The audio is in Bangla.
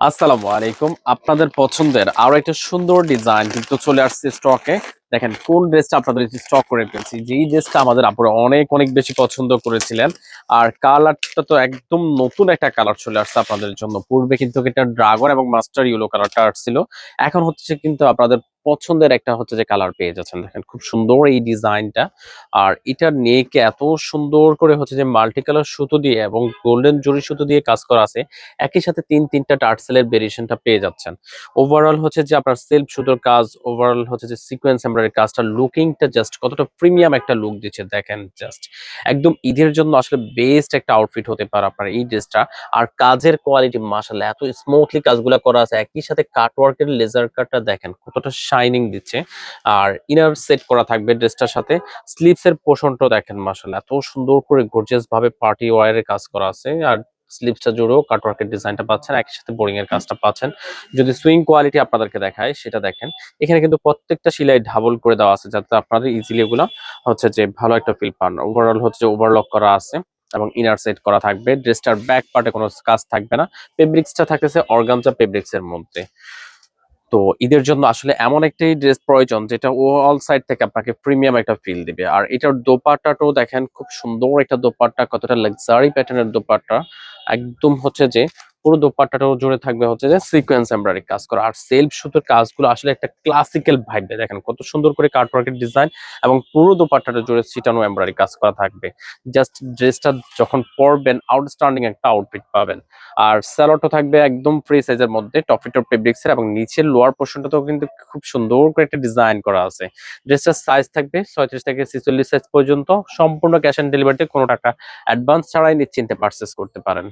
আসসালামু আলাইকুম। আপনাদের পছন্দের আরো একটা সুন্দর ডিজাইন কিন্তু চলে আসছে স্টকে। দেখেন কোন ড্রেসটা আপনাদের স্টক করে রেখেছি। যেই ড্রেসটা আমাদের আপুরা অনেক অনেক বেশি পছন্দ করেছিলেন। আর কালারটা তো একদম নতুন একটা কালার চলে আসছে আপনাদের জন্য। পূর্বে কিন্তু এটা ড্রাগন এবং মাস্টার ইয়েলো কালারটা আসছিল। এখন হচ্ছে কিন্তু আপনাদের পছন্দের একটা হচ্ছে যে কালার পেয়ে যাচ্ছেন। দেখেন খুব সুন্দর এই ডিজাইনটা। আর এটার নেকে এত সুন্দর করে হচ্ছে যে মাল্টি কালার সুতো দিয়ে এবং গোল্ডেন জরি সুতো দিয়ে কাজ করা আছে। একই সাথে তিনটা টার্সেলের ভেরিয়েশনটা পেয়ে যাচ্ছেন। ওভারঅল হচ্ছে যে আপনার সেলফ সুতোর কাজ, ওভারঅল হচ্ছে যে সিকোয়েন্স এমব্রয়ডারি কাজটা লুকিংটা জাস্ট কতটা প্রিমিয়াম একটা লুক দিচ্ছে দেখেন জাস্ট। একদম ঈদের জন্য আসলে বেস্ট একটা আউটফিট হতে পারে আপনার এই ড্রেসটা। আর কাজের কোয়ালিটি মাশাআল্লাহ এত স্মুথলি কাজগুলো করা আছে, একই সাথে কাটওয়ার্কের লেজার কাটটা দেখেন কতটা শাইনিং দিচ্ছে। আর ইনার সেট করা থাকবে ড্রেসটার সাথে। স্লিভস এর পোর্শনটাও দেখেন মাশাআল্লাহ এত সুন্দর করে গর্জিয়াস ভাবে পার্টি ওয়্যারের কাজ করা আছে। আর স্লিভসটা জুড়েও কাটওয়ার্কের ডিজাইনটা পাচ্ছেন, একই সাথে বোরিং এর কাজটা পাচ্ছেন। যদি সুইং কোয়ালিটি আপনাদেরকে দেখায় সেটা দেখেন। এখানে কিন্তু প্রত্যেকটা সেলাই ডাবল করে দেওয়া আছে যাতে আপনাদের ইজিলি এগুলা হচ্ছে যে ভালো একটা ফিল পান। ওভারঅল হচ্ছে যে ওভারলক করা আছে এবং ইনার সেট করা থাকবে। ড্রেসটার ব্যাক পার্টে কোনো কাজ থাকবে না। ফেব্রিক্সটা থাকতেছে অর্গানজা ফেব্রিক্স এর মধ্যে। তো ঈদের জন্য আসলে এমন একটি ড্রেস প্রয়োজন যেটা অল সাইড থেকে আপনাকে প্রিমিয়াম একটা ফিল দিবে। আর এটার দোপাট্টাটাও দেখেন খুব সুন্দর একটা দোপাট্টা, কতটা লাক্সারি প্যাটার্নের দোপাট্টা। একদম হচ্ছে যে পুরো দোপাট্টাটাও জুড়ে থাকবে হচ্ছে যে সিকোয়েন্স এমব্রয়ডারি কাজ করা। আর সেলফ সুতোর কাজগুলো আসলে একটা ক্লাসিক্যাল ভাইব দেয়। দেখেন কত সুন্দর করে কাটওয়ার্কের ডিজাইন এবং পুরো দোপাট্টাটা জুড়ে ছিটানো এমব্রয়ডারি কাজ করা থাকবে। জাস্ট ড্রেসটা যখন পরবেন আউটস্ট্যান্ডিং একটা আউটফিট পাবেন। আর স্যালোটা থাকবে একদম ফ্রি সাইজের মধ্যে টফিটোর ফেব্রিক্স এর, এবং নিচের লোয়ার পোর্শনটাতেও কিন্তু খুব সুন্দর করে একটা ডিজাইন করা আছে। ড্রেসটার সাইজ থাকবে 36 থেকে 46 সাইজ পর্যন্ত। সম্পূর্ণ ক্যাশ অন ডেলিভারিতে কোনো টাকা অ্যাডভান্স ছাড়াই নিশ্চিন্তে পারচেস করতে পারেন।